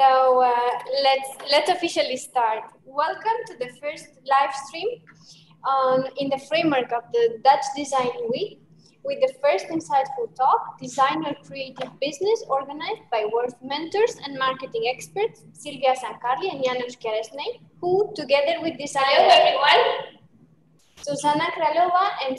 Let's officially start. Welcome to the first live stream in the framework of the Dutch Design Week, with the first insightful talk, Designer Creative Business, organized by world mentors and marketing experts, Silvia, Zancarli and Janos, Keresnyei, who, together with designers... Hello, everyone. Zuzana Kralova and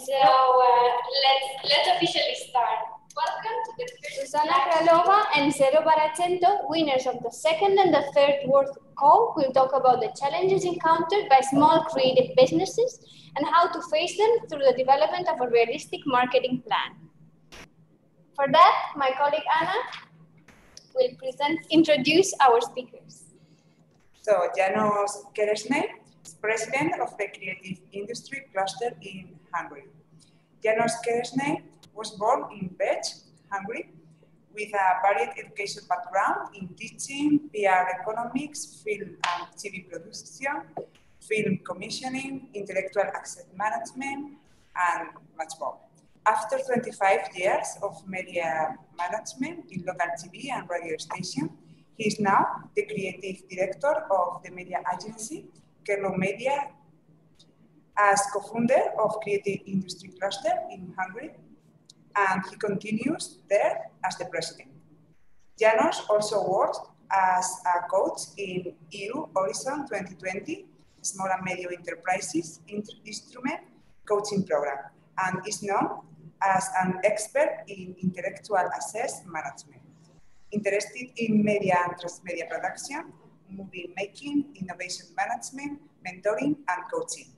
let's officially start. Welcome to the Zuzana Kralova and Zerobarracento, winners of the second and the third World Call, will talk about the challenges encountered by small creative businesses and how to face them through the development of a realistic marketing plan. For that, my colleague Anna will introduce our speakers. So, Janos Keresnyei is president of the Creative Industry Cluster in Hungary. Janos Keresnyei was born in Pécs, Hungary, with a varied education background in teaching, PR economics, film and TV production, film commissioning, intellectual asset management, and much more. After 25 years of media management in local TV and radio station, he is now the creative director of the media agency, Kerlo Media, as co-founder of Creative Industry Cluster in Hungary, and he continues there as the president. Janos also works as a coach in EU Horizon 2020, Small and Medium Enterprises Instrument Coaching Program, and is known as an expert in intellectual assets management. Interested in media and transmedia production, movie making, innovation management, mentoring, and coaching.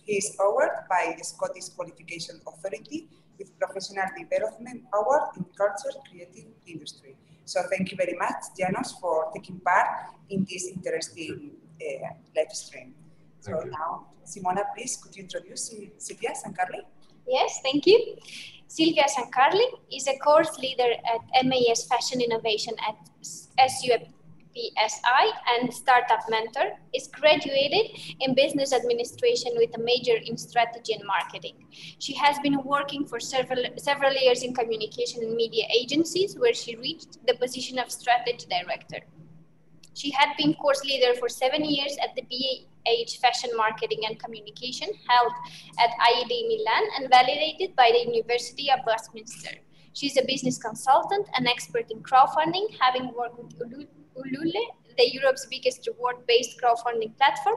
He is awarded by the Scottish Qualification Authority with Professional Development Award in Culture Creative Industry. So thank you very much, Janos, for taking part in this interesting live stream. So now, Simona, please, could you introduce Silvia Zancarli? Yes, thank you. Silvia Zancarli is a course leader at MAS Fashion Innovation at SUPSI and Startup Mentor, is graduated in Business Administration with a major in Strategy and Marketing. She has been working for several years in communication and media agencies, where she reached the position of Strategy Director. She had been course leader for 7 years at the BH Fashion Marketing and Communication, held at IED Milan and validated by the University of Westminster. She's a business consultant and expert in crowdfunding, having worked with Ulule, the Europe's biggest reward-based crowdfunding platform.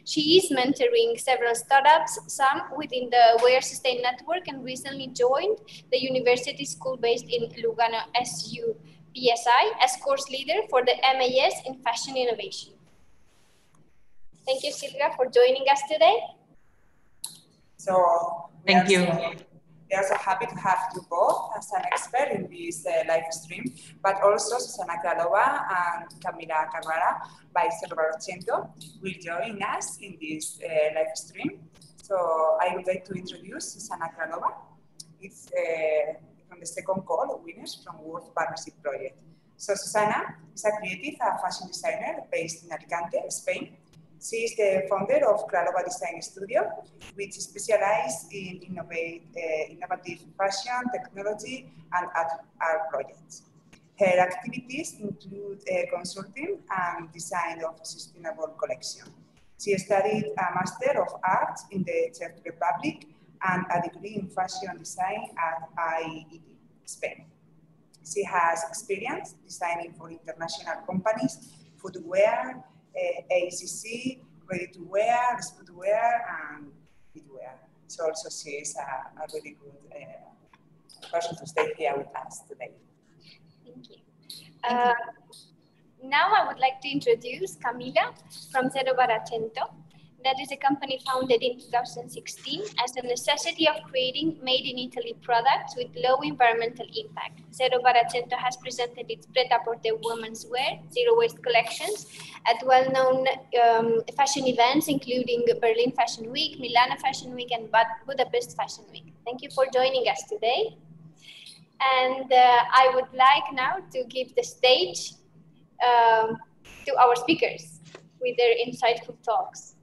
She is mentoring several startups, some within the Wear Sustain network, and recently joined the university school based in Lugano, SUPSI, as course leader for the MAS in Fashion Innovation. Thank you, Silvia, for joining us today. So, thank you. We are so happy to have you both as an expert in this live stream, but also Zuzana Kralova and Camila Carrara by Zerobarracento will join us in this live stream. So I would like to introduce Zuzana Kralova. It's from the second call winners from World Partnership Project. So Zuzana is a creative fashion designer based in Alicante, Spain. She is the founder of Kralova Design Studio, which specializes in innovative fashion, technology, and art projects. Her activities include consulting and design of sustainable collection. She studied a Master of Arts in the Czech Republic and a degree in fashion design at IED, Spain. She has experience designing for international companies, footwear, ACC, ready-to-wear, sportswear, and footwear. So also she is a really good person to stay here with us today. Thank you. Now I would like to introduce Camila from Zerobarracento. That is a company founded in 2016 as a necessity of creating made-in-Italy products with low environmental impact. Zerobarracento has presented its pret-à-porter women's wear, zero-waste collections at well-known fashion events, including Berlin Fashion Week, Milan Fashion Week, and Budapest Fashion Week. Thank you for joining us today. And I would like now to give the stage to our speakers with their insightful talks.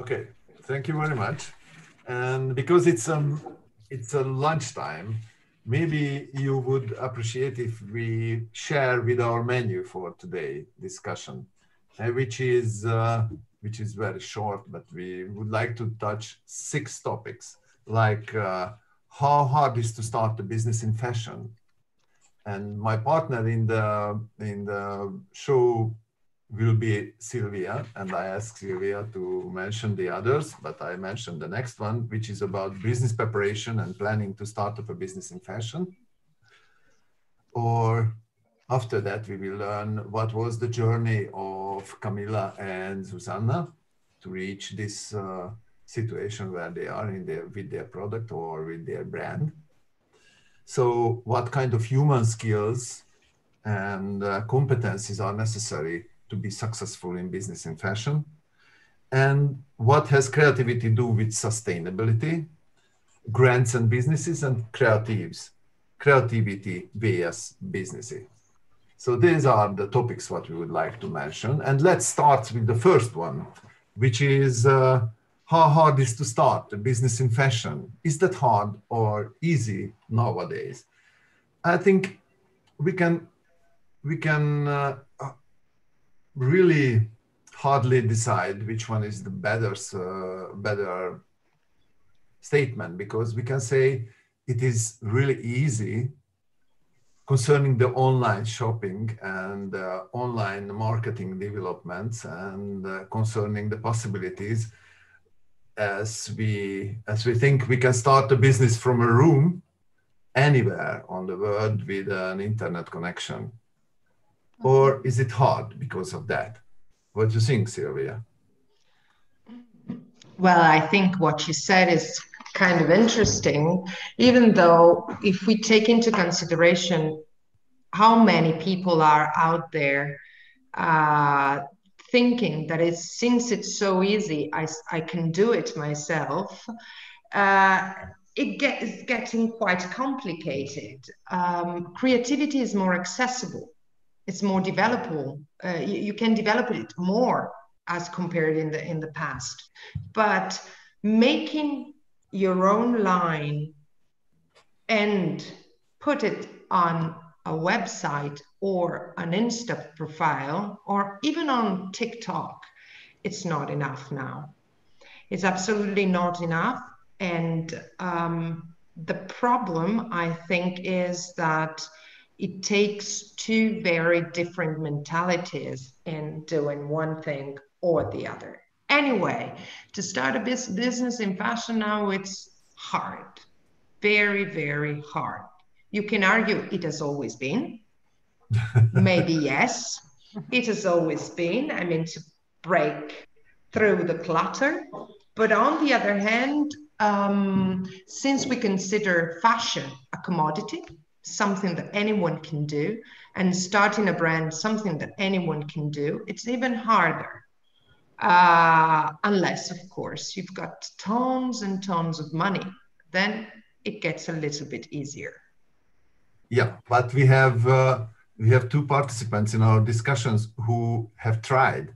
Okay, thank you very much. And because it's a lunchtime, maybe you would appreciate if we share with our menu for today discussion, which is very short, but we would like to touch 6 topics, like how hard is to start a business in fashion. And my partner in the show will be Silvia, and I asked Silvia to mention the others, but I mentioned the next one, which is about business preparation and planning to start up a business in fashion. Or after that, we will learn what was the journey of Camilla and Zuzana to reach this situation where they are with their product or with their brand. So what kind of human skills and competencies are necessary to be successful in business in fashion? And what has creativity do with sustainability, grants and businesses, and creativity vs businesses? So these are the topics what we would like to mention. And let's start with the first one, which is how hard is to start a business in fashion? Is that hard or easy nowadays? I think we can really hardly decide which one is the better statement, because we can say it is really easy concerning the online shopping and online marketing developments, and concerning the possibilities, as we think we can start a business from a room anywhere on the world with an internet connection. Or is it hard because of that? What do you think, Silvia? Well, I think what you said is kind of interesting, even though if we take into consideration how many people are out there thinking that since it's so easy, I can do it myself, it's getting quite complicated. Creativity is more accessible. It's more developable. You can develop it more as compared in the past. But making your own line and put it on a website or an Insta profile or even on TikTok, it's not enough now. It's absolutely not enough. And the problem, I think, is that it takes 2 very different mentalities in doing one thing or the other. Anyway, to start a business in fashion now, it's hard. Very, very hard. You can argue it has always been. Maybe yes, it has always been. I mean, to break through the clutter. But on the other hand, since we consider fashion a commodity, something that anyone can do, and starting a brand, something that anyone can do, it's even harder. Unless, of course, you've got tons and tons of money, then it gets a little bit easier. Yeah, but we have 2 participants in our discussions who have tried,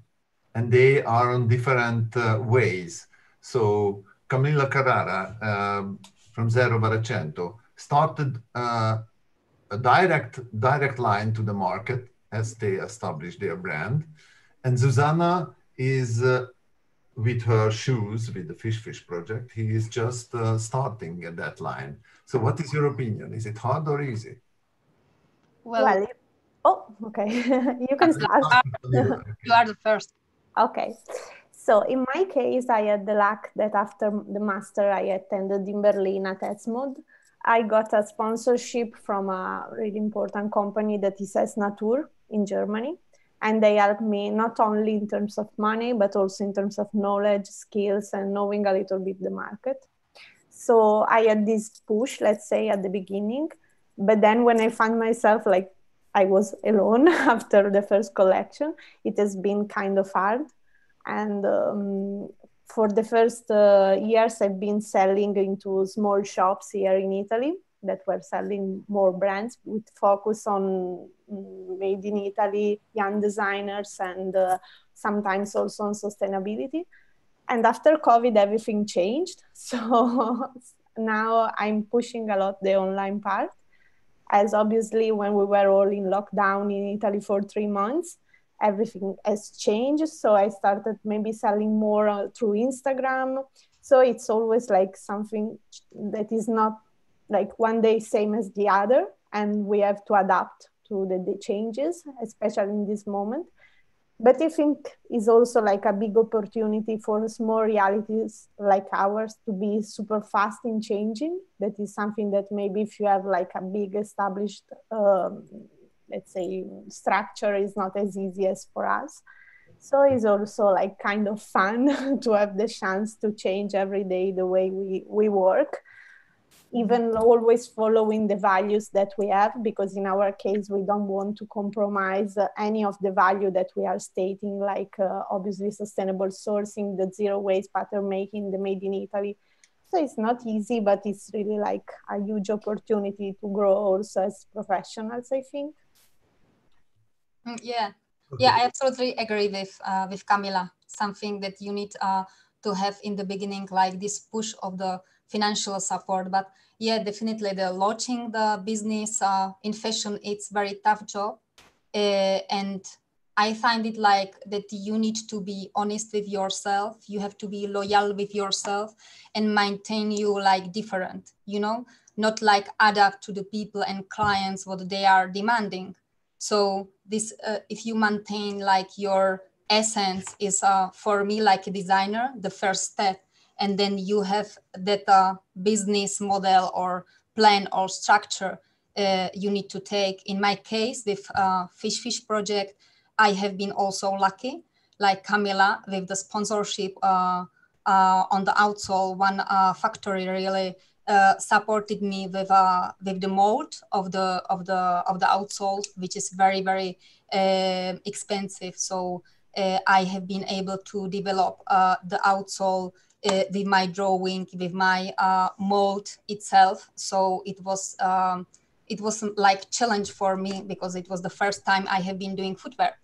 and they are on different ways. So Camilla Carrara from Zerobarracento started a direct line to the market as they established their brand, and Zuzana is with her shoes, with the Fish project, he is just starting at that line. So what is your opinion? Is it hard or easy? Well, oh, okay. You can start. You are the first. Okay. So in my case, I had the luck that after the master I attended in Berlin at Esmod, I got a sponsorship from a really important company that is Natur in Germany. And they helped me not only in terms of money, but also in terms of knowledge, skills, and knowing a little bit the market. So I had this push, let's say, at the beginning. But then when I found myself like I was alone after the first collection, it has been kind of hard. And for the first years, I've been selling into small shops here in Italy that were selling more brands with focus on made in Italy, young designers, and sometimes also on sustainability. And after COVID, everything changed. So now I'm pushing a lot the online part, as obviously when we were all in lockdown in Italy for 3 months, everything has changed. So I started maybe selling more through Instagram. So it's always like something that is not like one day same as the other, and we have to adapt to the changes, especially in this moment. But I think is also like a big opportunity for small realities like ours to be super fast in changing. That is something that maybe if you have like a big established, let's say, structure is not as easy as for us. So it's also like kind of fun to have the chance to change every day the way we work, even always following the values that we have, because in our case, we don't want to compromise any of the value that we are stating, like obviously sustainable sourcing, the zero waste pattern making, the made in Italy. So it's not easy, but it's really like a huge opportunity to grow also as professionals, I think. Yeah, Okay. yeah, I absolutely agree with Camila. Something that you need to have in the beginning, like this push of the financial support. But yeah, definitely the launching the business in fashion, it's very tough job. And I find it like that you need to be honest with yourself. You have to be loyal with yourself and maintain you like different, you know, not like adapt to the people and clients, what they are demanding. So this, if you maintain like your essence is for me, like a designer, the first step. And then you have that business model or plan or structure you need to take. In my case, with Fish project, I have been also lucky, like Camila, with the sponsorship on the outsole. One factory really supported me with the mold of the outsole, which is very expensive. So I have been able to develop the outsole with my drawing, with my mold itself. So it was like challenge for me, because it was the first time I have been doing footwear,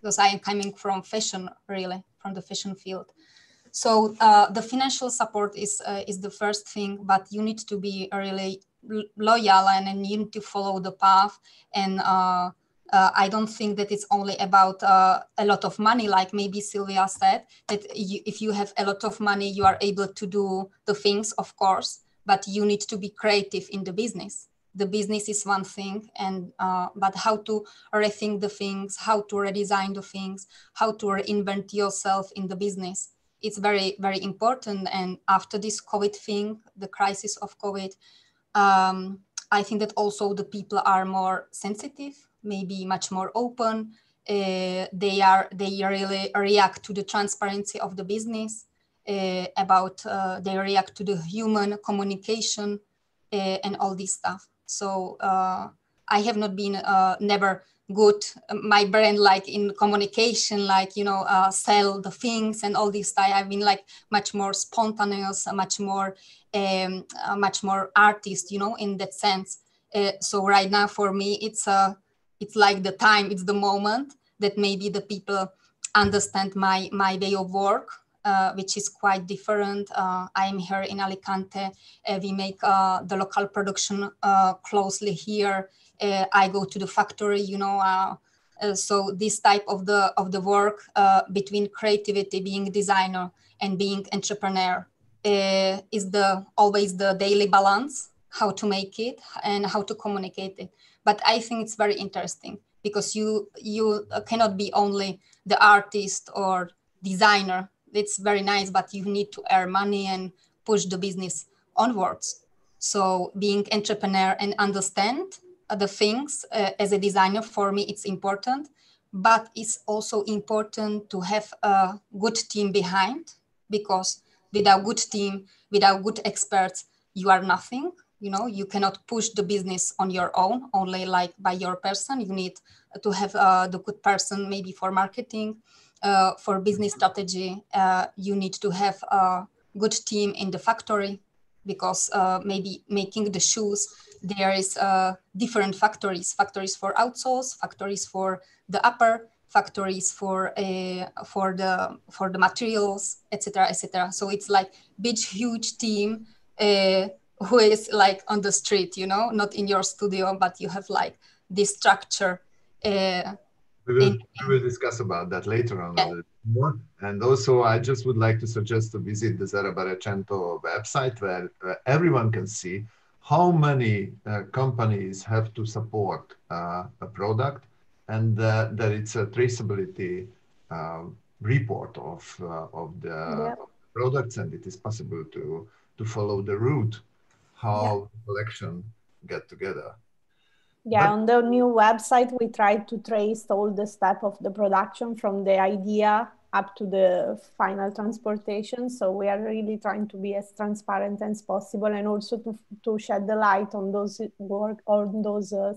because I am coming from fashion, really from the fashion field. So the financial support is the first thing, but you need to be really loyal, and you need to follow the path. And I don't think that it's only about a lot of money, like maybe Silvia said, that if you have a lot of money, you are able to do the things, of course, but you need to be creative in the business. The business is one thing, and but how to rethink the things, how to redesign the things, how to reinvent yourself in the business. It's very important. And after this COVID thing, the crisis of COVID, I think that also the people are more sensitive, maybe much more open. They really react to the transparency of the business, they react to the human communication and all this stuff. So I have not been never good my brain like in communication, like, you know, sell the things and all this stuff. I've been like much more spontaneous, much more artist, you know, in that sense. So right now for me, it's like the time, it's the moment that maybe the people understand my way of work, which is quite different. I am here in Alicante. We make the local production closely here. I go to the factory, you know. So this type of the work between creativity, being designer, and being entrepreneur is always the daily balance, how to make it and how to communicate it. But I think it's very interesting, because you cannot be only the artist or designer. It's very nice, but you need to earn money and push the business onwards. So being entrepreneur and understand the things as a designer, for me, it's important. But it's also important to have a good team behind, because without good team, without good experts, you are nothing. You know, you cannot push the business on your own, only like by your person. You need to have the good person, maybe for marketing, for business strategy. You need to have a good team in the factory, because maybe making the shoes, there is different factories for outsoles, factories for the upper, factories for the materials, etc., etc. So it's like big, huge team who is like on the street, you know, not in your studio, but you have like this structure. We will discuss about that later on a little more. And also, I just would like to suggest to visit the Zerobarracento website, where everyone can see how many companies have to support a product, and that it's a traceability report of the products, and it is possible to follow the route how the collection get together. Yeah, on the new website, we tried to trace all the steps of the production from the idea up to the final transportation. So we are really trying to be as transparent as possible, and also to shed the light on those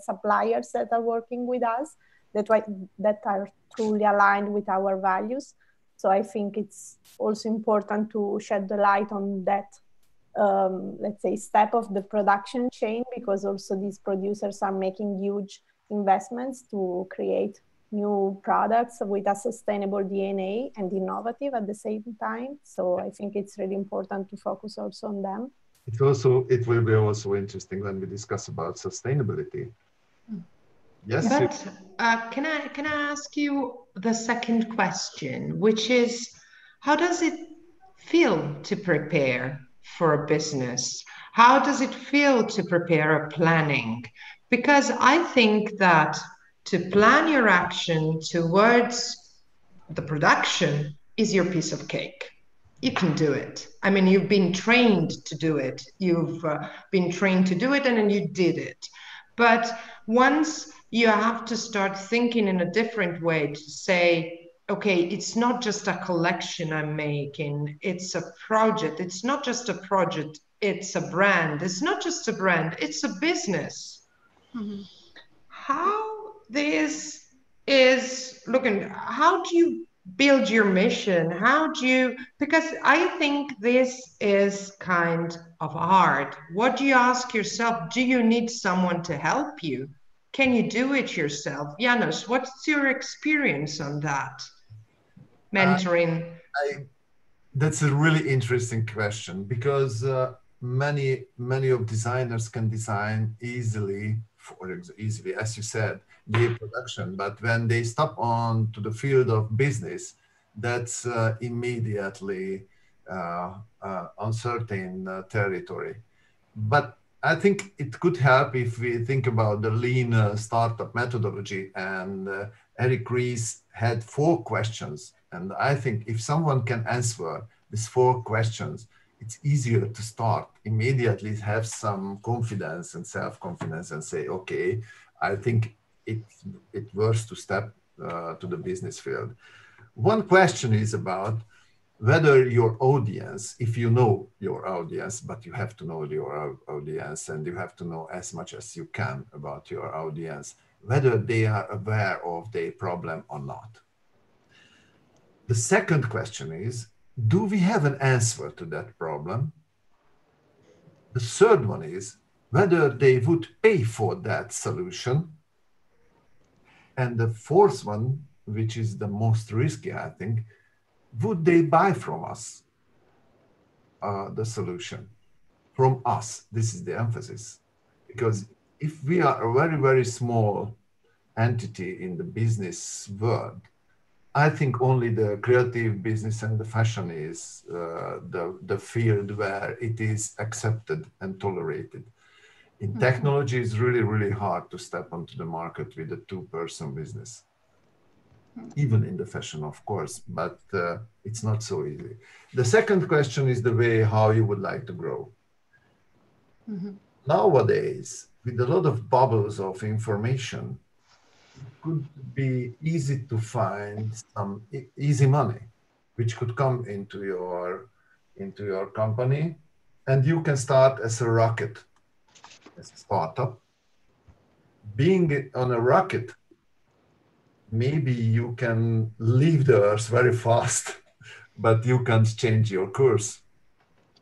suppliers that are working with us, that are truly aligned with our values. So I think it's also important to shed the light on that let's say, step of the production chain, because also these producers are making huge investments to create new products with a sustainable DNA and innovative at the same time. So I think it's really important to focus also on them. It will be also interesting when we discuss about sustainability. Yes. But can I ask you the second question, which is, how does it feel to prepare for a business? How does it feel to prepare a planning? Because I think that to plan your action towards the production is your piece of cake. You can do it. I mean, you've been trained to do it. You've been trained to do it, and then you did it. But once you have to start thinking in a different way to say, okay, it's not just a collection I'm making, it's a project. It's not just a project, it's a brand. It's not just a brand, it's a business. Mm-hmm. How this is looking, how do you build your mission? How do you, because I think this is kind of hard. What do you ask yourself? Do you need someone to help you? Can you do it yourself? Janos, what's your experience on that? Mentoring? That's a really interesting question, because many of designers can design easily, as you said, the production, but when they step on to the field of business, that's immediately uncertain territory. But I think it could help if we think about the lean startup methodology, and Eric Ries had 4 questions. And I think if someone can answer these 4 questions, it's easier to start immediately, have some confidence and self-confidence, and say, okay, I think it worth to step to the business field. One question is about whether your audience, if you know your audience, but you have to know your audience, and you have to know as much as you can about your audience, whether they are aware of their problem or not. The second question is, do we have an answer to that problem? The third one is whether they would pay for that solution. And the fourth one, which is the most risky, I think, would they buy from us the solution? From us, this is the emphasis. Because if we are a very, very small entity in the business world, I think only the creative business and the fashion is the field where it is accepted and tolerated. In technology, it's really, really hard to step onto the market with a 2-person business. Even in the fashion, of course, but it's not so easy. The second question is the way how you would like to grow. Mm-hmm. Nowadays, with a lot of bubbles of information, it could be easy to find some easy money, which could come into your company, and you can start as a rocket, as a startup. Being on a rocket, maybe you can leave the Earth very fast, but you can't change your course.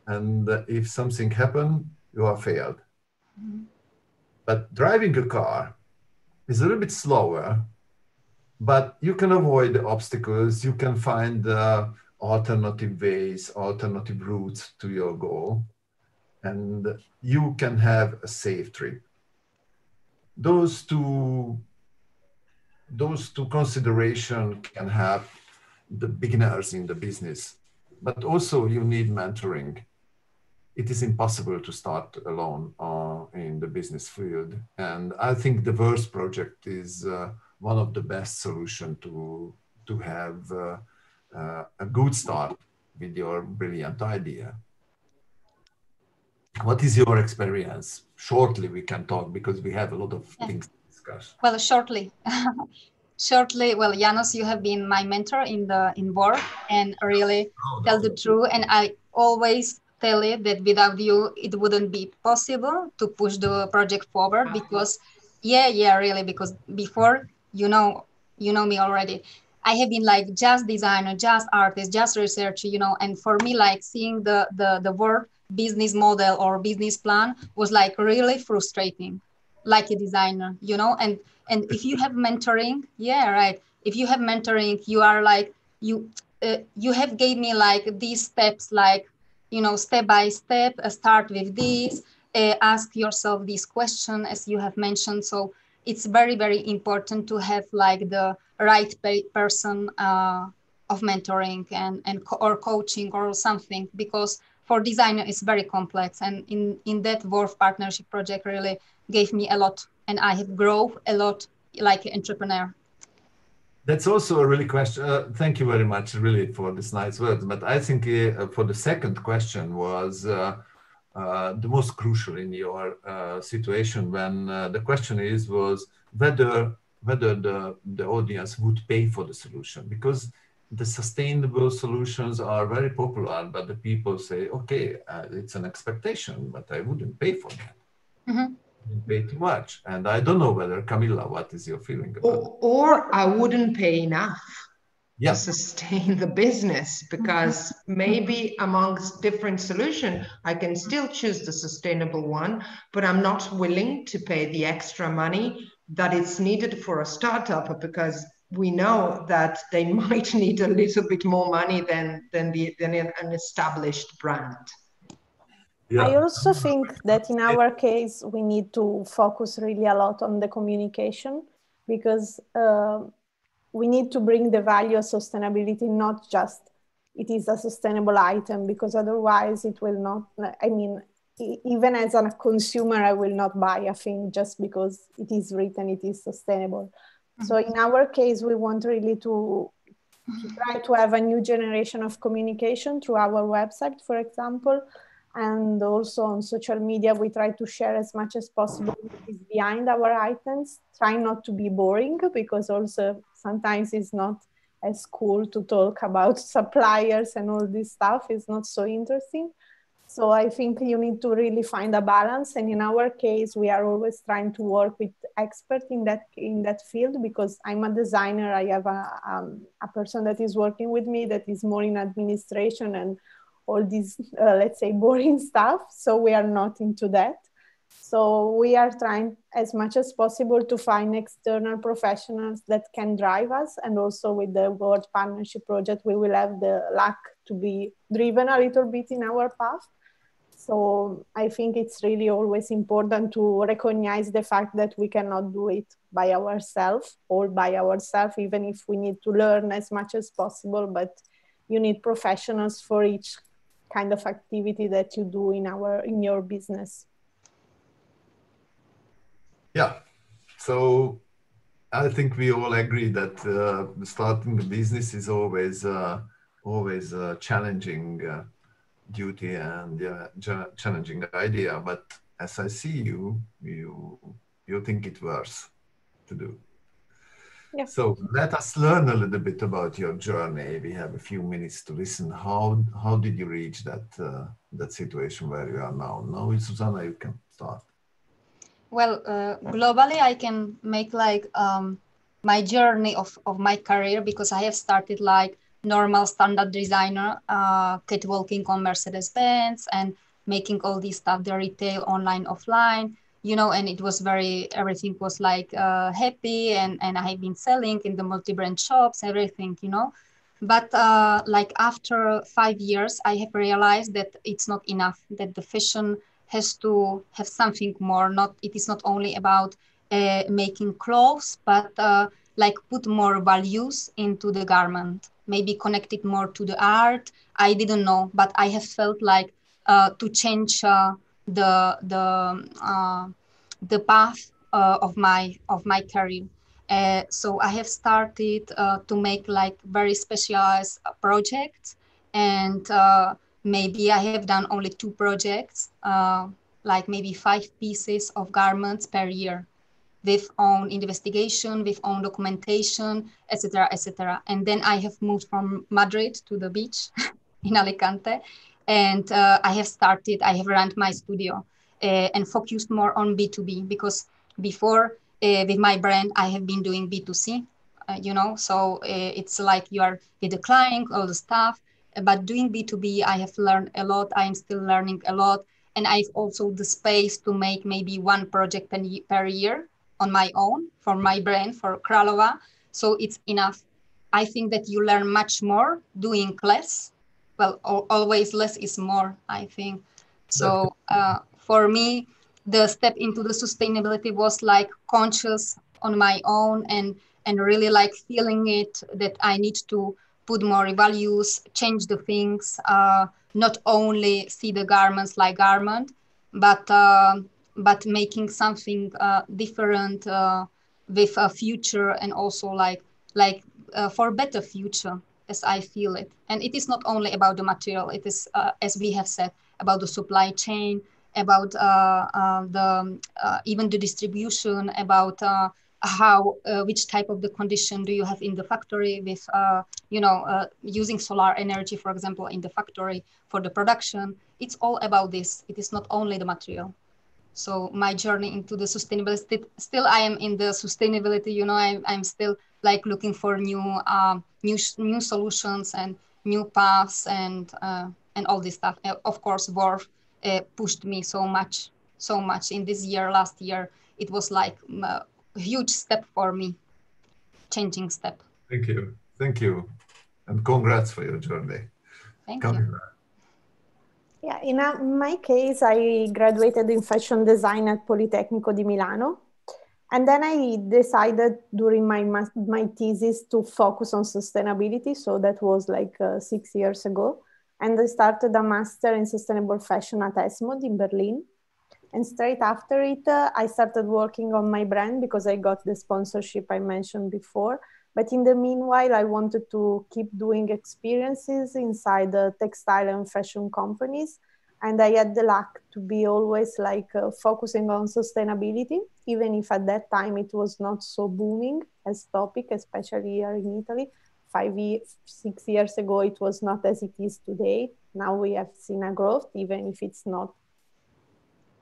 And if something happens, you are failed. Mm-hmm. But driving a car is a little bit slower, but you can avoid the obstacles. You can find alternative ways, alternative routes to your goal, and you can have a safe trip. Those two considerations can help the beginners in the business, but also you need mentoring. It is impossible to start alone in the business field. And I think the Verse project is one of the best solutions to have a good start with your brilliant idea. What is your experience? Shortly, we can talk because we have a lot of things to discuss. Well, shortly. Well, Janos, you have been my mentor in work, and really tell the truth. And I always tell it that without you, it wouldn't be possible to push the project forward. Because, really, because before, you know me already. I have been like just designer, just artist, just researcher, and for me, like seeing the work business model or business plan was like really frustrating, like a designer, and if you have mentoring, if you have mentoring, you are like you have gave me like these steps, like step by step, start with this, ask yourself this question as you have mentioned. So it's very, very important to have like the right person of mentoring or coaching or something, because for designer it's very complex, and in that Worth partnership project really gave me a lot, and I have grown a lot like an entrepreneur. That's also a really question. Thank you very much, really, for this nice words. But I think for the second question was the most crucial in your situation, when the question was whether the audience would pay for the solution, because the sustainable solutions are very popular, but the people say, okay, it's an expectation, but I wouldn't pay for that. Mm-hmm. Pay too much. And I don't know whether, Camilla, what is your feeling about it? Or I wouldn't pay enough to sustain the business, because maybe amongst different solutions, I can still choose the sustainable one, but I'm not willing to pay the extra money that it's needed for a startup, because we know that they might need a little bit more money than an established brand. Yeah. I also think that in our case, we need to focus really a lot on the communication, because we need to bring the value of sustainability, not just it is a sustainable item, because otherwise it will not, I mean, even as a consumer, I will not buy a thing just because it is written it is sustainable. Mm-hmm. So in our case, we want really to try to have a new generation of communication through our website, for example. And also on social media, we try to share as much as possible what is behind our items, trying not to be boring, because also sometimes it's not as cool to talk about suppliers and all this stuff. It's not so interesting. So I think you need to really find a balance. And in our case, we are always trying to work with experts in that field, because I'm a designer. I have a person that is working with me that is more in administration and all these, let's say, boring stuff. So we are not into that. So we are trying as much as possible to find external professionals that can drive us. And also with the World Partnership Project, we will have the luck to be driven a little bit in our path. So I think it's really always important to recognize the fact that we cannot do it by ourselves, even if we need to learn as much as possible. But you need professionals for each kind of activity that you do in your business. Yeah, so I think we all agree that starting a business is always a challenging duty and challenging idea. But as I see you think it worth to do. Yeah. So let us learn a little bit about your journey. We have a few minutes to listen. How did you reach that situation where you are now? Now, Zuzana, you can start. Well, globally, I can make like my journey of my career, because I have started like normal standard designer, catwalking on Mercedes-Benz and making all this stuff, the retail, online, offline, and it was everything was like happy, and I have been selling in the multi-brand shops, everything, But like after 5 years, I have realized that it's not enough, that the fashion has to have something more. It is not only about making clothes, but like put more values into the garment, maybe connect it more to the art. I didn't know, but I have felt like to change the the uh, the path of my career. So I have started to make like very specialized projects, and maybe I have done only 2 projects, like maybe 5 pieces of garments per year, with own investigation, with own documentation, etc., etc. And then I have moved from Madrid to the beach in Alicante, and I have run my studio and focused more on B2B, because before with my brand, I have been doing B2C, so it's like you are with the client, all the stuff. But doing B2B, I have learned a lot. I am still learning a lot. And I've also the space to make maybe 1 project per year on my own for my brand, for Kralova. So it's enough. I think that you learn much more doing less. Well, always less is more, I think. So for me, the step into the sustainability was like conscious on my own, and really like feeling it, that I need to put more values, change the things, not only see the garments like garment, but making something different with a future, and also for better future, as I feel it. And it is not only about the material, it is, as we have said, about the supply chain, about the even the distribution, about which type of the condition do you have in the factory, with using solar energy, for example, in the factory for the production. It's all about this. It is not only the material. So my journey into the sustainability, still I am in the sustainability, I'm still like looking for new solutions and new paths, and all this stuff. Of course, work pushed me so much in this year. Last year, it was like a huge step for me, changing step. Thank you, and congrats for your journey. Thank you. Yeah, in my case, I graduated in fashion design at Politecnico di Milano. And then I decided during my thesis to focus on sustainability. So that was like 6 years ago. And I started a master in sustainable fashion at ESMOD in Berlin. And straight after it, I started working on my brand because I got the sponsorship I mentioned before. But in the meanwhile, I wanted to keep doing experiences inside the textile and fashion companies. And I had the luck to be always like focusing on sustainability, even if at that time it was not so booming as topic, especially here in Italy. 6 years ago, it was not as it is today. Now we have seen a growth, even if it's not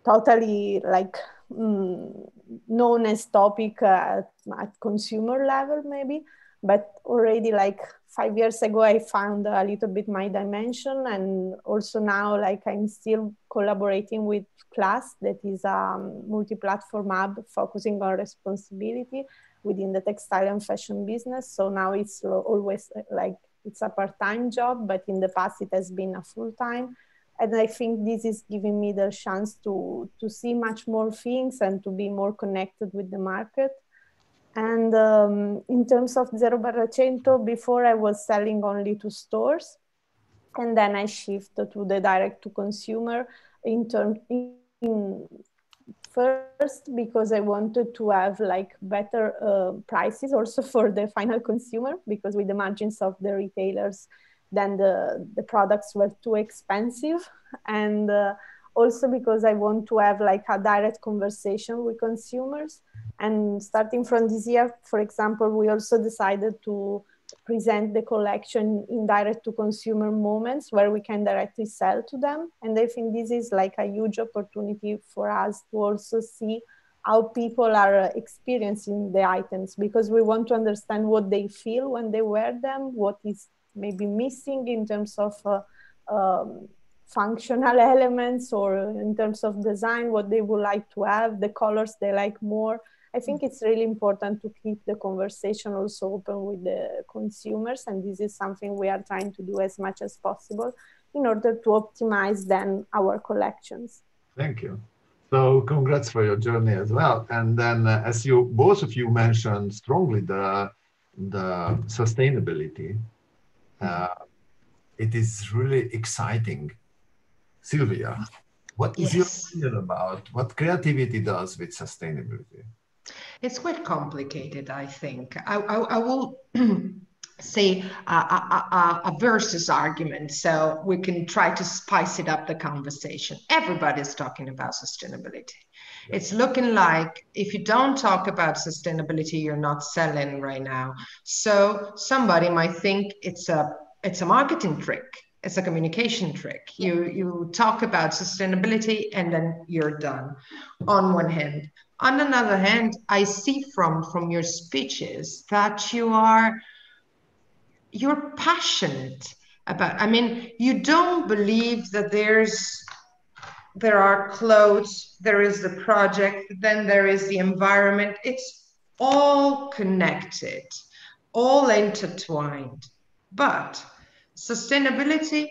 totally like known as topic at consumer level maybe, but already like 5 years ago I found a little bit my dimension. And also now like I'm still collaborating with Class, that is a multi-platform hub focusing on responsibility within the textile and fashion business. So now it's always like it's a part-time job, but in the past it has been a full-time. And I think this is giving me the chance to see much more things and to be more connected with the market. And in terms of Zerobarracento, before I was selling only to stores. And then I shifted to the direct to consumer first because I wanted to have like better prices also for the final consumer, because with the margins of the retailers, then the products were too expensive. And also because I want to have like a direct conversation with consumers. And starting from this year, for example, we also decided to present the collection in direct to consumer moments where we can directly sell to them. And I think this is like a huge opportunity for us to also see how people are experiencing the items, because we want to understand what they feel when they wear them, what is maybe missing in terms of functional elements, or in terms of design, what they would like to have, the colors they like more. I think it's really important to keep the conversation also open with the consumers, and this is something we are trying to do as much as possible in order to optimize then our collections. Thank you. So congrats for your journey as well. And then as you, both of you mentioned strongly the sustainability, it is really exciting. Silvia, what is your opinion about what creativity does with sustainability? It's quite complicated, I think. I will say a versus argument, so we can try to spice it up the conversation. Everybody's talking about sustainability. It's looking like if you don't talk about sustainability, you're not selling right now. So somebody might think it's a marketing trick. It's a communication trick. You talk about sustainability and then you're done, on one hand. On another hand, I see from your speeches that you're passionate about, I mean, you don't believe that there are clothes, there is the project, then there is the environment. It's all connected, all intertwined. But sustainability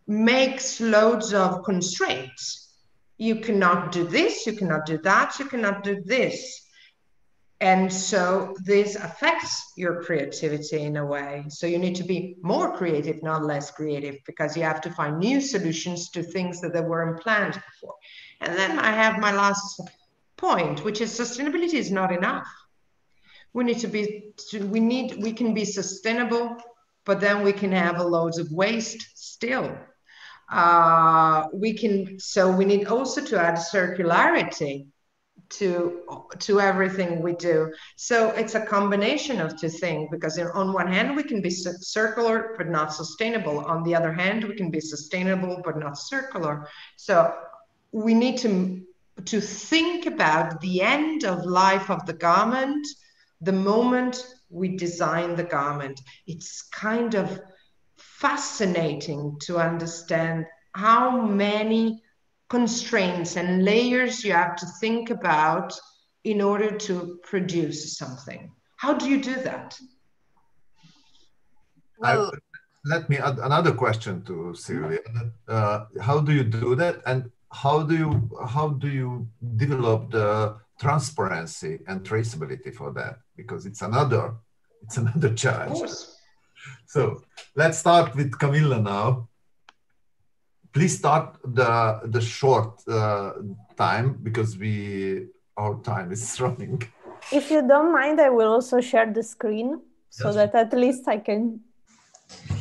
makes loads of constraints. You cannot do this, you cannot do that, you cannot do this. And so this affects your creativity in a way. So you need to be more creative, not less creative, because you have to find new solutions to things that weren't planned before. And then I have my last point, which is sustainability is not enough. We can be sustainable, but then we can have loads of waste still. We need also to add circularity to everything we do. So it's a combination of two things, because on one hand we can be circular but not sustainable. On the other hand, we can be sustainable but not circular. So we need to think about the end of life of the garment the moment we design the garment. It's kind of fascinating to understand how many constraints and layers you have to think about in order to produce something. How do you do that? Well, let me add another question to Silvia. How do you do that, and how do you develop the transparency and traceability for that? Because it's another challenge. Of course. So let's start with Camilla now. Please start the short time, because our time is running. If you don't mind, I will also share the screen so that at least I can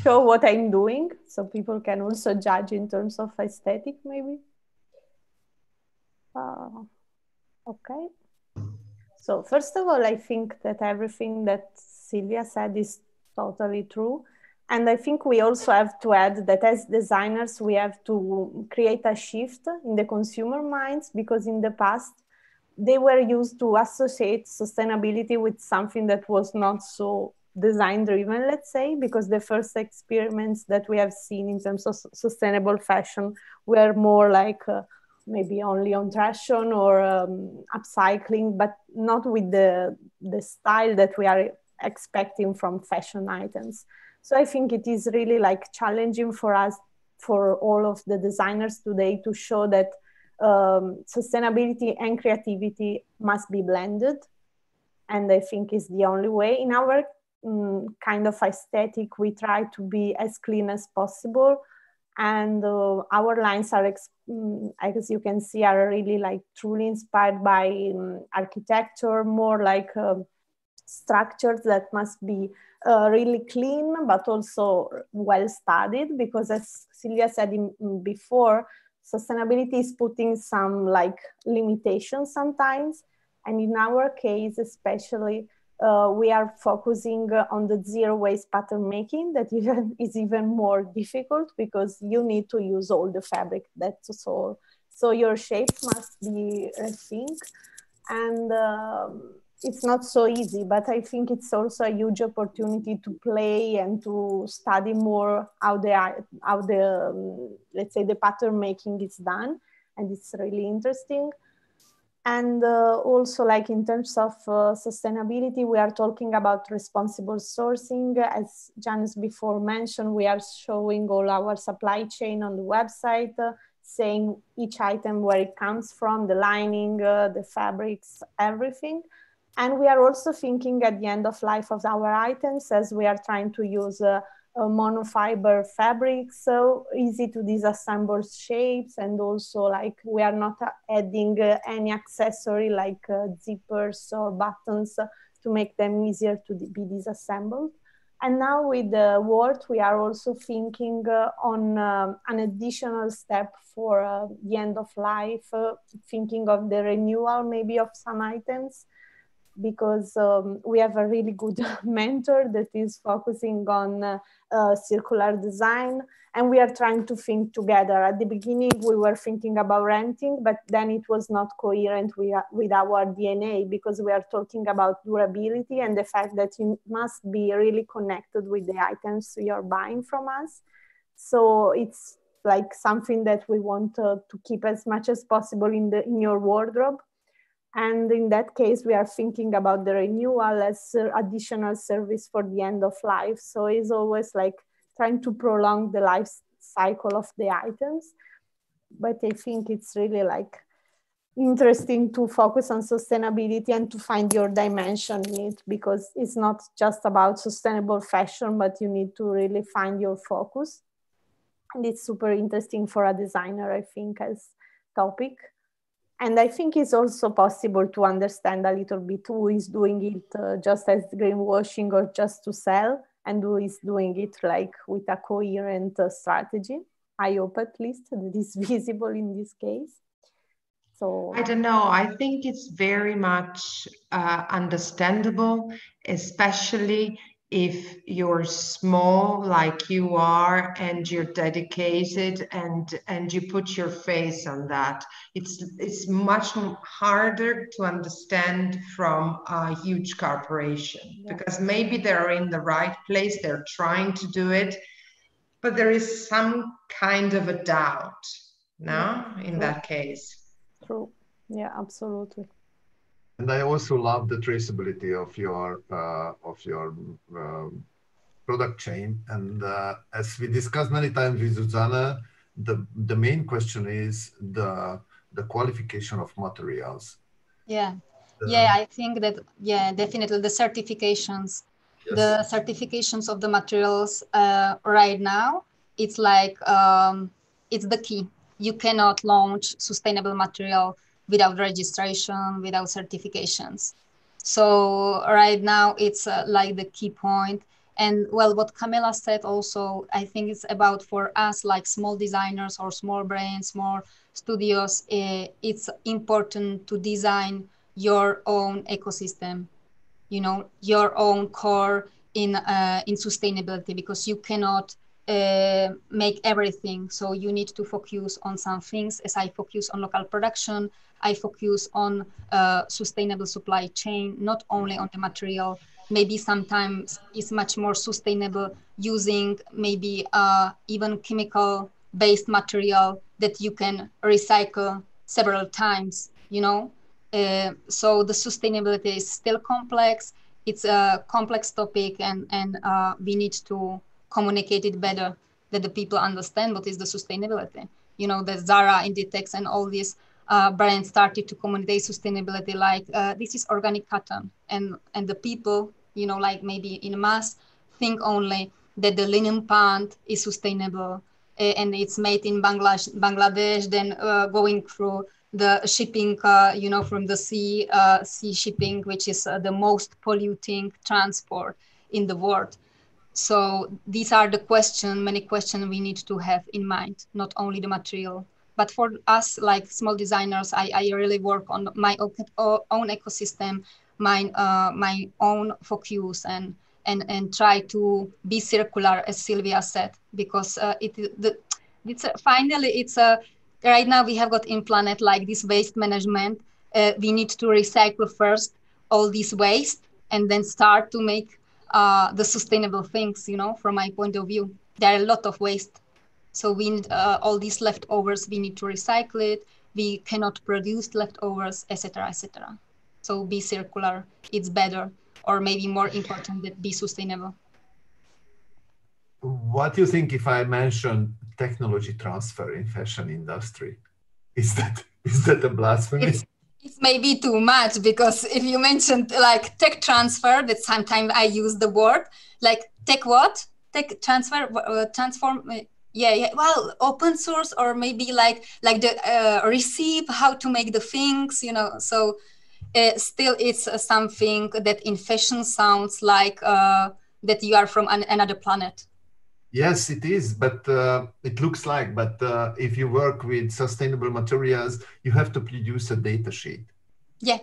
show what I'm doing, so people can also judge in terms of aesthetic, maybe. Okay. So first of all, I think that everything that Silvia said is totally true. And I think we also have to add that as designers, we have to create a shift in the consumer minds, because in the past, they were used to associate sustainability with something that was not so design driven, let's say, because the first experiments that we have seen in terms of sustainable fashion were more like maybe only on fashion or upcycling, but not with the style that we are expecting from fashion items. So I think it is really like challenging for us, for all of the designers today, to show that sustainability and creativity must be blended. And I think is the only way. In our kind of aesthetic, we try to be as clean as possible. And our lines are, as you can see, are really like truly inspired by architecture, more like structures that must be really clean, but also well studied, because as Silvia said before, sustainability is putting some like limitations sometimes. And in our case, especially, we are focusing on the zero waste pattern making, that is even more difficult, because you need to use all the fabric. That's all. So your shapes must be rethink. And it's not so easy, but I think it's also a huge opportunity to play and to study more how the let's say the pattern making is done, and it's really interesting. And also, like in terms of sustainability, we are talking about responsible sourcing. As Janos before mentioned, we are showing all our supply chain on the website, saying each item where it comes from, the lining, the fabrics, everything. And we are also thinking at the end of life of our items, as we are trying to use monofiber fabrics, so easy to disassemble shapes, and also like we are not adding any accessory like zippers or buttons to make them easier to be disassembled. And now with the Word, we are also thinking on an additional step for the end of life, thinking of the renewal maybe of some items, because we have a really good mentor that is focusing on circular design, and we are trying to think together. At the beginning, we were thinking about renting, but then it was not coherent with our DNA, because we are talking about durability and the fact that you must be really connected with the items you're buying from us. So it's like something that we want to keep as much as possible in your wardrobe. And in that case, we are thinking about the renewal as additional service for the end of life. So it's always like trying to prolong the life cycle of the items. But I think it's really like interesting to focus on sustainability and to find your dimension in it, because it's not just about sustainable fashion, but you need to really find your focus. And it's super interesting for a designer, I think, as topic. And I think it's also possible to understand a little bit who is doing it just as greenwashing or just to sell, and who is doing it like with a coherent strategy. I hope at least that is visible in this case. So I don't know. I think it's very much understandable, especially if you're small like you are and you're dedicated and you put your face on that. It's much harder to understand from a huge corporation, because maybe they're in the right place, they're trying to do it, but there is some kind of a doubt, no, in that case. True. Yeah, absolutely. And I also love the traceability of your product chain. And as we discussed many times with Zuzana, the main question is the qualification of materials. Yeah. Yeah, I think that, yeah, definitely the certifications, Yes. the certifications of the materials right now, it's like, it's the key. You cannot launch sustainable material without registration, without certifications. So right now it's like the key point. And well, what Camilla said also, I think it's about for us like small designers or small brands, small studios, it's important to design your own ecosystem, you know, your own core in sustainability, because you cannot make everything. So you need to focus on some things. As I focus on local production, I focus on sustainable supply chain, not only on the material. Maybe sometimes it's much more sustainable using maybe even chemical based material that you can recycle several times, you know. So the sustainability is still complex. It's a complex topic, and we need to communicate it better, that the people understand what is the sustainability. You know, the Zara, Inditex, and all these brands started to communicate sustainability like this is organic cotton, and the people, you know, like maybe in mass think only that the linen pant is sustainable and it's made in Bangladesh, then going through the shipping, you know, from the sea shipping, which is the most polluting transport in the world. So these are the many questions we need to have in mind, not only the material. But for us, like small designers, I really work on my own ecosystem, my own focus, and try to be circular, as Silvia said, because finally it's a right now we have got in planet like this waste management. We need to recycle first, all this waste and then start to make the sustainable things, you know, from my point of view. There are a lot of waste. So we need all these leftovers, we need to recycle it, we cannot produce leftovers, etc., etc. So be circular, it's better, or maybe more important that be sustainable. What do you think if I mention technology transfer in fashion industry? Is that a blasphemy? It's maybe too much, because if you mentioned like tech transfer, that sometimes I use the word like tech what? Tech transfer, transform. Yeah. Well, open source, or maybe like the receive how to make the things, you know. So still, it's something that in fashion sounds like that you are from another planet. Yes, it is, but it looks like. But if you work with sustainable materials, you have to produce a data sheet. Yeah,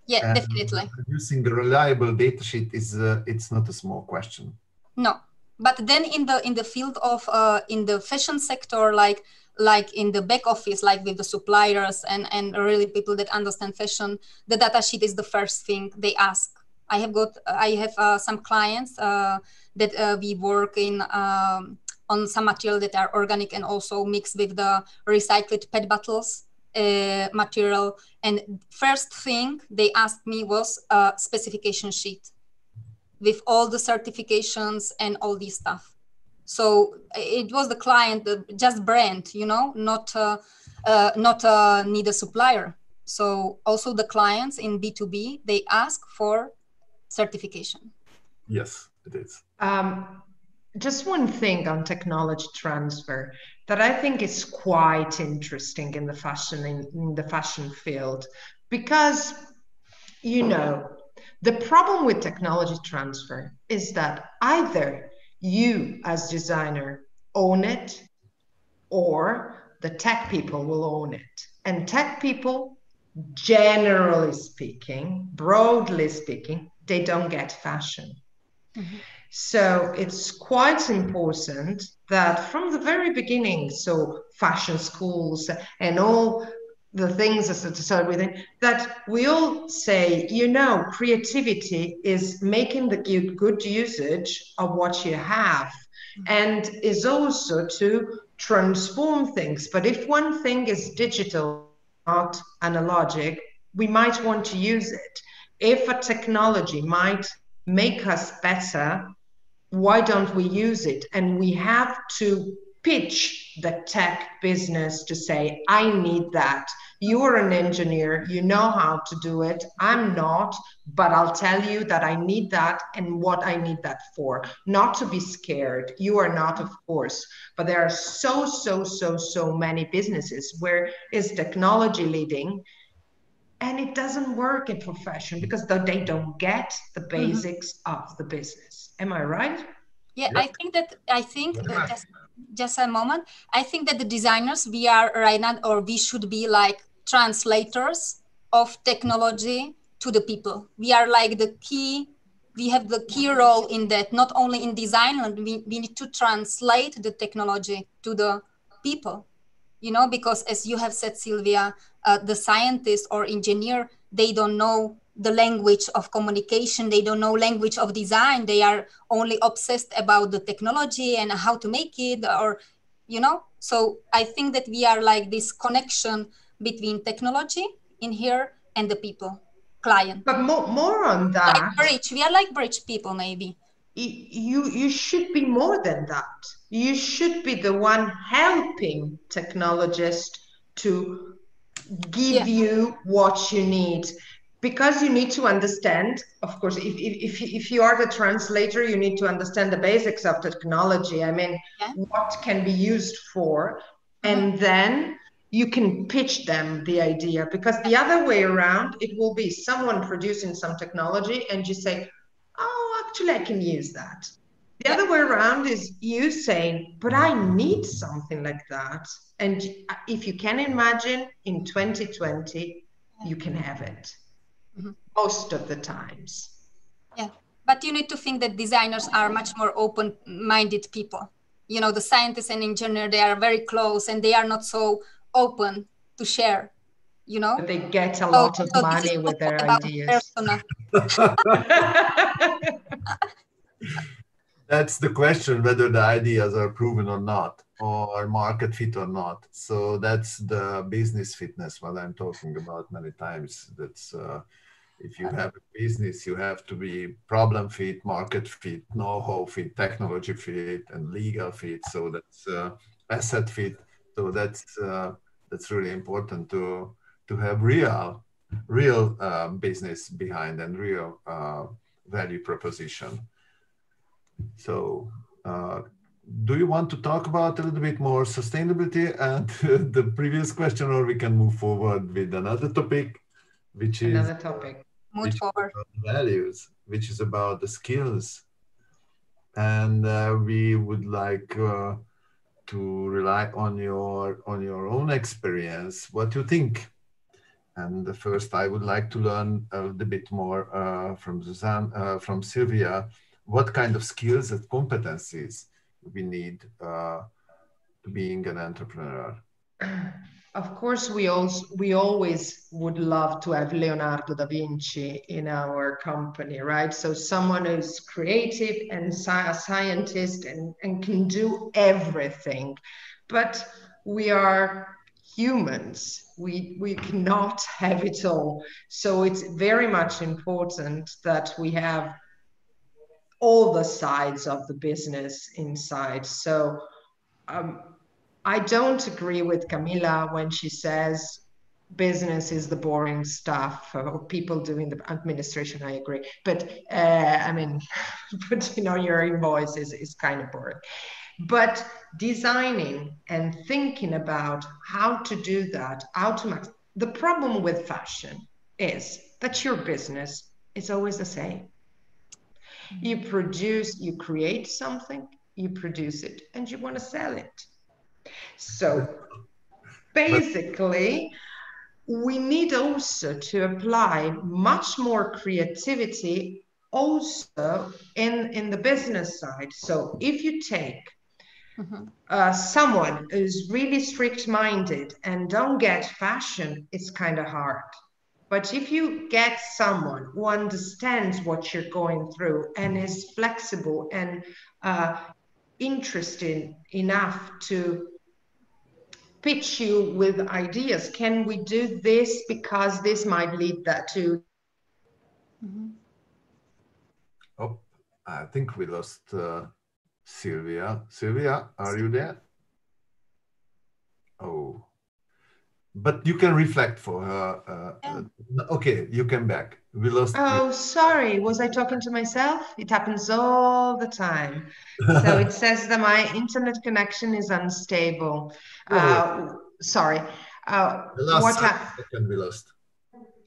And definitely. producing a reliable data sheet is it's not a small question. No, but then in the field of in the fashion sector, like in the back office, like with the suppliers and really people that understand fashion, the data sheet is the first thing they ask. I have some clients that we work in on some material that are organic and also mixed with the recycled PET bottles material. And first thing they asked me was a specification sheet with all the certifications and all this stuff. So it was the client, just brand, you know, not need a supplier. So also the clients in B2B, they ask for certification. Yes, it is. Just one thing on technology transfer that I think is quite interesting in the fashion field, because, you know, the problem with technology transfer is that either you as designer own it, or the tech people will own it. And tech people, generally speaking, broadly speaking, they don't get fashion. Mm-hmm. So it's quite important that from the very beginning, so fashion schools and all the things associated with it, that we all say, you know, creativity is making the good usage of what you have, and is also to transform things. But if one thing is digital, not analogic, we might want to use it. If a technology might make us better, why don't we use it? And we have to pitch the tech business to say, I need that. You are an engineer, you know how to do it. I'm not, but I'll tell you that I need that and what I need that for. Not to be scared. You are not, of course, but there are so many businesses where is technology leading, and it doesn't work in profession because they don't get the basics of the business. Am I right? Yeah, yep. I think just a moment. I think that the designers, we are right now, or we should be like translators of technology to the people. We are like we have the key role in that, not only in design, we need to translate the technology to the people, you know, because as you have said, Silvia, the scientist or engineer, they don't know the language of communication, they don't know language of design, they are only obsessed about the technology and how to make it, or, you know. So I think that we are like this connection between technology in here and the people, client. But more on that, like bridge, we are like bridge people, maybe. You should be more than that. You should be the one helping technologists to give you what you need, because you need to understand, of course, if you are the translator, you need to understand the basics of technology. I mean, what can be used for, and then you can pitch them the idea, because the other way around, it will be someone producing some technology and you say, oh, actually, I can use that. The other way around is you saying, but I need something like that. And if you can imagine, in 2020, you can have it most of the times. Yeah, but you need to think that designers are much more open-minded people. You know, the scientists and engineers, they are very close and they are not so open to share. you know. But they get a lot of money with their ideas. That's the question, whether the ideas are proven or not, or market fit or not. So that's the business fitness, what I'm talking about many times. That's if you have a business, you have to be problem fit, market fit, know-how fit, technology fit, and legal fit. So that's asset fit. So that's really important to have real business behind and real value proposition. So do you want to talk about a little bit more sustainability and the previous question, or we can move forward with another topic, which is another topic. Move forward. Values, which is about the skills. And we would like to rely on your own experience, what you think. And first, I would like to learn a little bit more from from Silvia, what kind of skills and competencies we need to being an entrepreneur. Of course, we always would love to have Leonardo da Vinci in our company, right? So someone who's creative and a scientist and can do everything. But we are humans. We cannot have it all. So it's very much important that we have all the sides of the business inside. So I don't agree with Camilla when she says business is the boring stuff, or people doing the administration. I agree. But I mean, putting on your invoice is kind of boring. But designing and thinking about how to do that, the problem with fashion is that your business is always the same. You create something, you produce it, and you want to sell it. So basically, we need also to apply much more creativity also in the business side. So if you take someone who's really strict-minded and don't get fashion, it's kind of hard. But if you get someone who understands what you're going through and is flexible and interested enough to pitch you with ideas, can we do this because this might lead that to... Oh, I think we lost Silvia. Silvia, are you there? Oh, but you can reflect for her. Okay, you came back. We lost. Oh, sorry. Was I talking to myself? It happens all the time. So it says that my internet connection is unstable. Sorry. The last second we lost.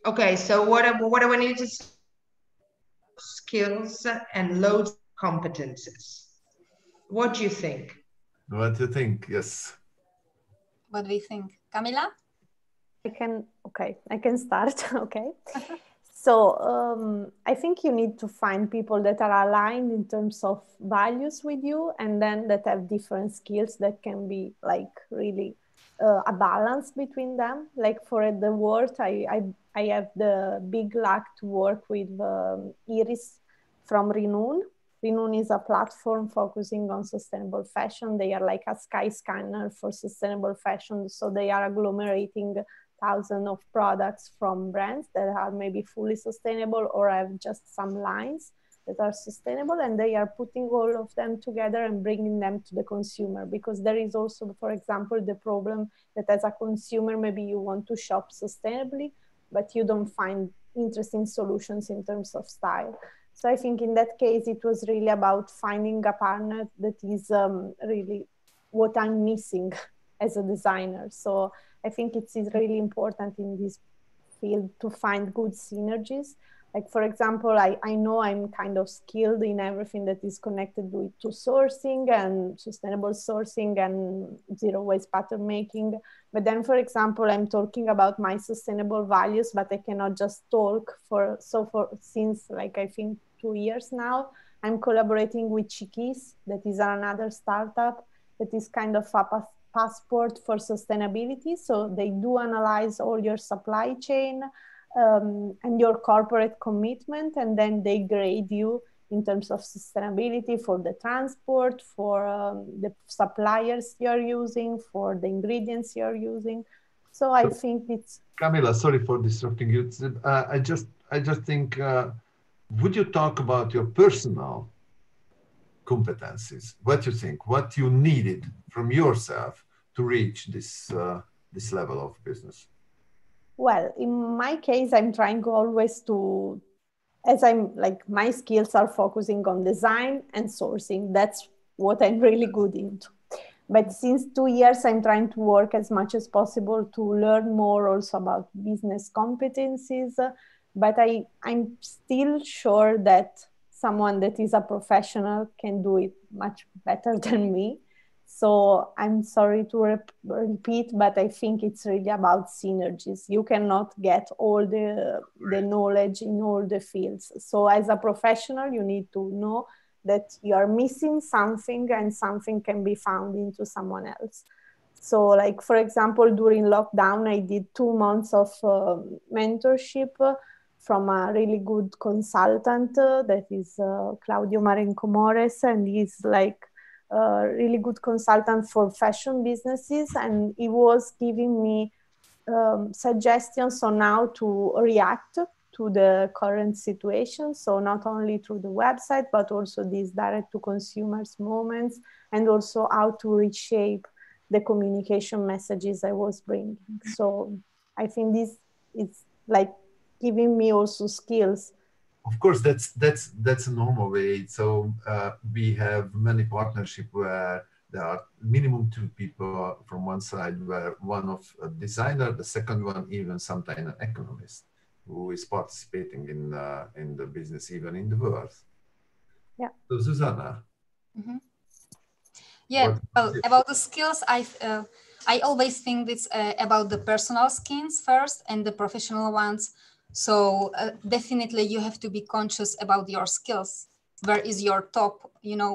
Okay, so what do I need to say? Skills and loads of competences. What do you think? What do you think? Yes. What do we think? Camilla? I can start. Okay. So I think you need to find people that are aligned in terms of values with you, and then that have different skills that can be like really a balance between them. Like for the work, I have the big luck to work with Iris from Renoon. Renoon is a platform focusing on sustainable fashion. They are like a sky scanner for sustainable fashion. So they are agglomerating thousands of products from brands that are maybe fully sustainable or have just some lines that are sustainable, and they are putting all of them together and bringing them to the consumer, because there is also, for example, the problem that as a consumer, maybe you want to shop sustainably, but you don't find interesting solutions in terms of style. So I think in that case, it was really about finding a partner that is really what I'm missing as a designer. So I think it's really important in this field to find good synergies. Like, for example, I know I'm kind of skilled in everything that is connected to sourcing and sustainable sourcing and zero waste pattern making. But then, for example, I'm talking about my sustainable values, but I cannot just talk since like, I think 2 years now, I'm collaborating with Chiquis, that is another startup that is kind of a passport for sustainability. So they do analyze all your supply chain and your corporate commitment, and then they grade you in terms of sustainability for the transport, for the suppliers you're using, for the ingredients you're using. So I think it's... Camilla, sorry for disrupting you. I just think, would you talk about your personal competencies? What you think, what you needed from yourself to reach this level of business? Well, in my case, I'm trying always to, as I'm like, my skills are focusing on design and sourcing. That's what I'm really good into. But since 2 years, I'm trying to work as much as possible to learn more also about business competencies. But I'm still sure that someone that is a professional can do it much better than me. So I'm sorry to repeat, but I think it's really about synergies. You cannot get all the knowledge in all the fields. So as a professional, you need to know that you are missing something and something can be found into someone else. So like, for example, during lockdown, I did 2 months of mentorship from a really good consultant that is Claudio Marenco Mores, and he's like a really good consultant for fashion businesses, and he was giving me suggestions on how to react to the current situation. So not only through the website, but also these direct to consumers moments, and also how to reshape the communication messages I was bringing. So I think this is like giving me also skills. Of course, that's a normal way. So we have many partnerships where there are minimum 2 people from one side, where one of a designer, the second one even sometimes an economist who is participating in the business, even in the world. Yeah. So Zuzana. Mm-hmm. Yeah. Well, about the skills, I always think it's about the personal skills first and the professional ones. So definitely you have to be conscious about your skills. Where is your top,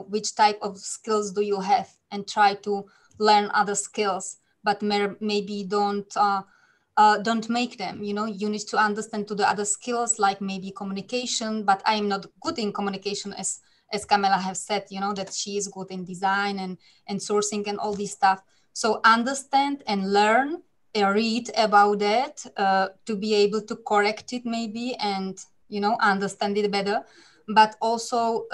which type of skills do you have, and try to learn other skills, but maybe don't make them, you need to understand to the other skills, like maybe communication, but I'm not good in communication as Camilla have said, that she is good in design and sourcing and all this stuff. So understand and learn, read about that to be able to correct it maybe, and, understand it better. But also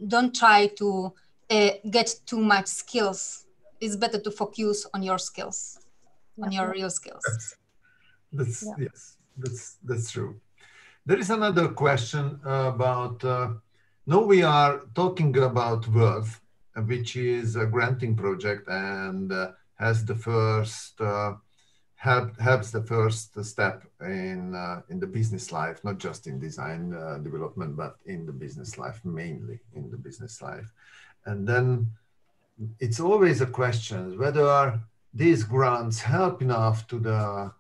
don't try to get too much skills. It's better to focus on your skills, on your real skills. Yes, that's true. There is another question about, now we are talking about Worth, which is a granting project and has the first, helps the first step in the business life, not just in design development, but in the business life, mainly in the business life. And then it's always a question whether these grants help enough to the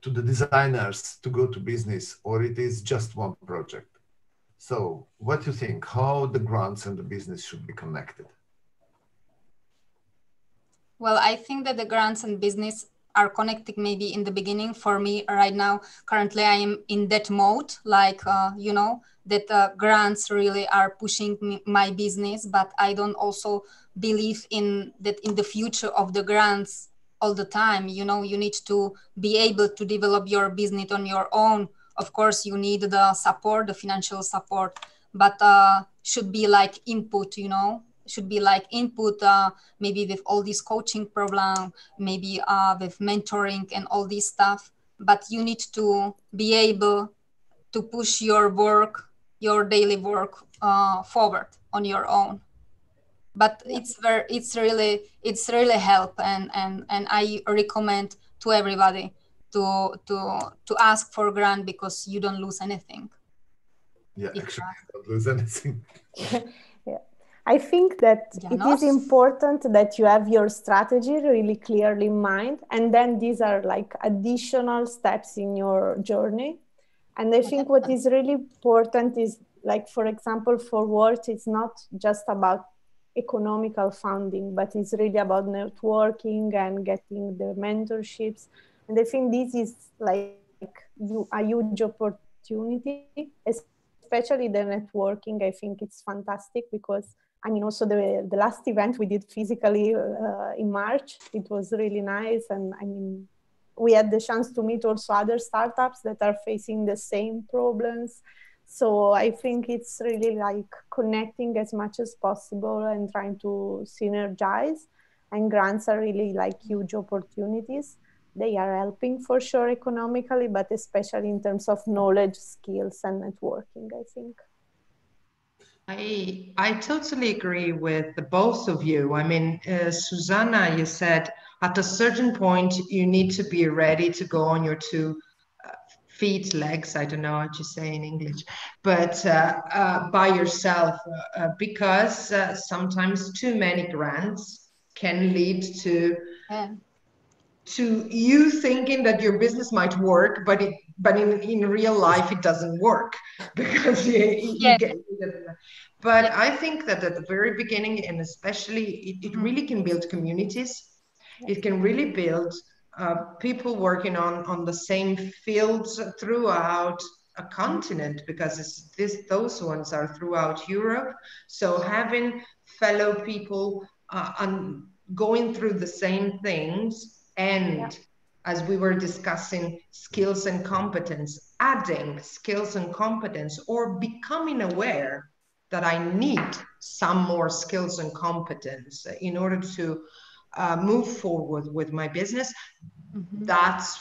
designers to go to business, or it is just one project. So what do you think, how the grants and the business should be connected? Well, I think that the grants and business are connected maybe in the beginning. For me right now, currently I am in that mode, like, that grants really are pushing my business, but I don't also believe in that in the future of the grants all the time. You need to be able to develop your business on your own. Of course, you need the support, the financial support, but should be like input, should be like input, maybe with all this coaching program, maybe with mentoring and all this stuff. But you need to be able to push your work, your daily work forward on your own. But it's really help, and I recommend to everybody to ask for grant, because you don't lose anything. Yeah, actually you don't lose anything. Yeah. I think that Janos? It is important that you have your strategy really clearly in mind, and then these are like additional steps in your journey. And I think what is really important is, like, for example, for Worth, it's not just about economical funding, but it's really about networking and getting the mentorships. And I think this is like a huge opportunity, especially the networking. I think it's fantastic because, I mean, also the last event we did physically in March, it was really nice. And I mean, we had the chance to meet also other startups that are facing the same problems. So I think it's really like connecting as much as possible and trying to synergize. And grants are really like huge opportunities. They are helping for sure economically, but especially in terms of knowledge, skills, and networking, I think. I totally agree with the both of you. I mean, Zuzana, you said at a certain point you need to be ready to go on your two feet, legs, I don't know what you say in English, but by yourself, because sometimes too many grants can lead to you thinking that your business might work, but in real life it doesn't work because you get. But I think that at the very beginning, and especially, it really can build communities. It can really build people working on the same fields throughout a continent, because those ones are throughout Europe. So having fellow people going through the same things, and as we were discussing, skills and competence, adding skills and competence, or becoming aware that I need some more skills and competence in order to move forward with my business. That's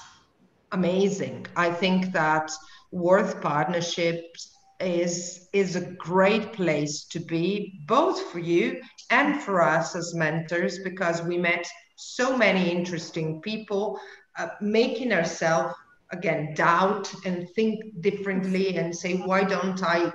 amazing. I think that Worth Partnerships is a great place to be, both for you and for us as mentors, because we met so many interesting people, making ourselves again doubt and think differently and say, why don't I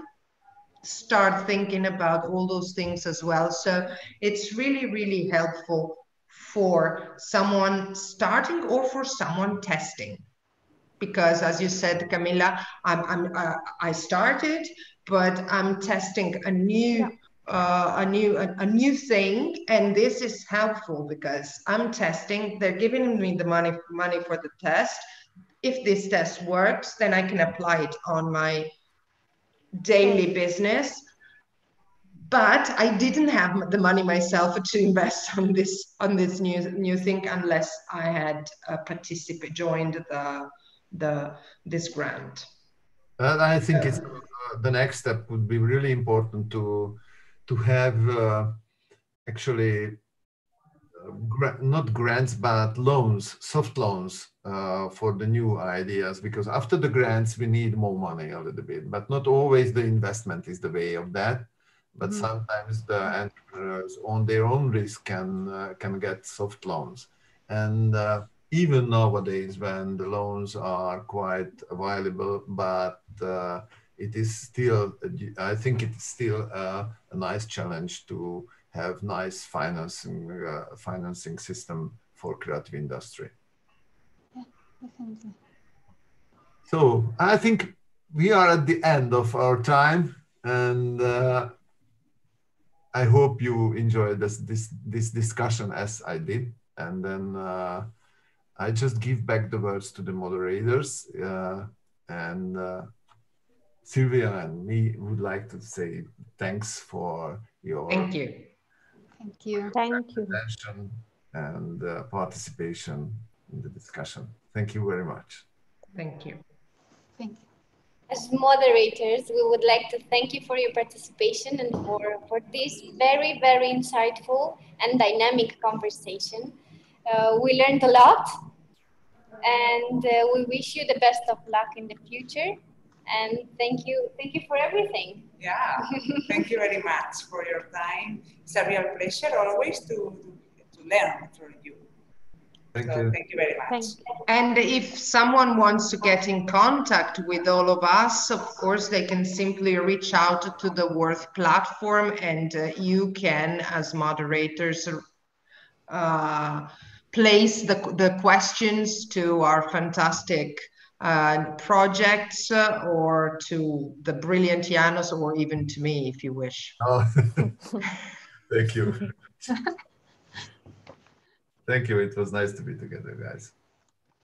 start thinking about all those things as well? So it's really, really helpful for someone starting or for someone testing. Because as you said, Camilla, I started, but I'm testing a new thing, and this is helpful because I'm testing. They're giving me the money for the test. If this test works, then I can apply it on my daily business. But I didn't have the money myself to invest on this new thing unless I had joined this grant. And I think it's the next step would be really important to have actually not grants but loans, soft loans for the new ideas, because after the grants we need more money a little bit, but not always the investment is the way of that. But sometimes the entrepreneurs on their own risk can get soft loans. And even nowadays when the loans are quite available, but it is still, I think it's still a nice challenge to have nice financing system for creative industry. Yeah, definitely. So I think we are at the end of our time, and I hope you enjoyed this discussion as I did. And then I just give back the words to the moderators, and Silvia and me would like to say thanks for your attention and participation in the discussion. Thank you very much. Thank you. Thank you. As moderators, we would like to thank you for your participation and for this very, very insightful and dynamic conversation. We learned a lot, and we wish you the best of luck in the future. And thank you for everything. Yeah, thank you very much for your time. It's a real pleasure always to learn from you. Thank you very much. And if someone wants to get in contact with all of us, of course, they can simply reach out to the Worth platform, and you can, as moderators, place the questions to our fantastic projects or to the brilliant Janos, or even to me, if you wish. Oh. Thank you. Thank you. It was nice to be together, guys.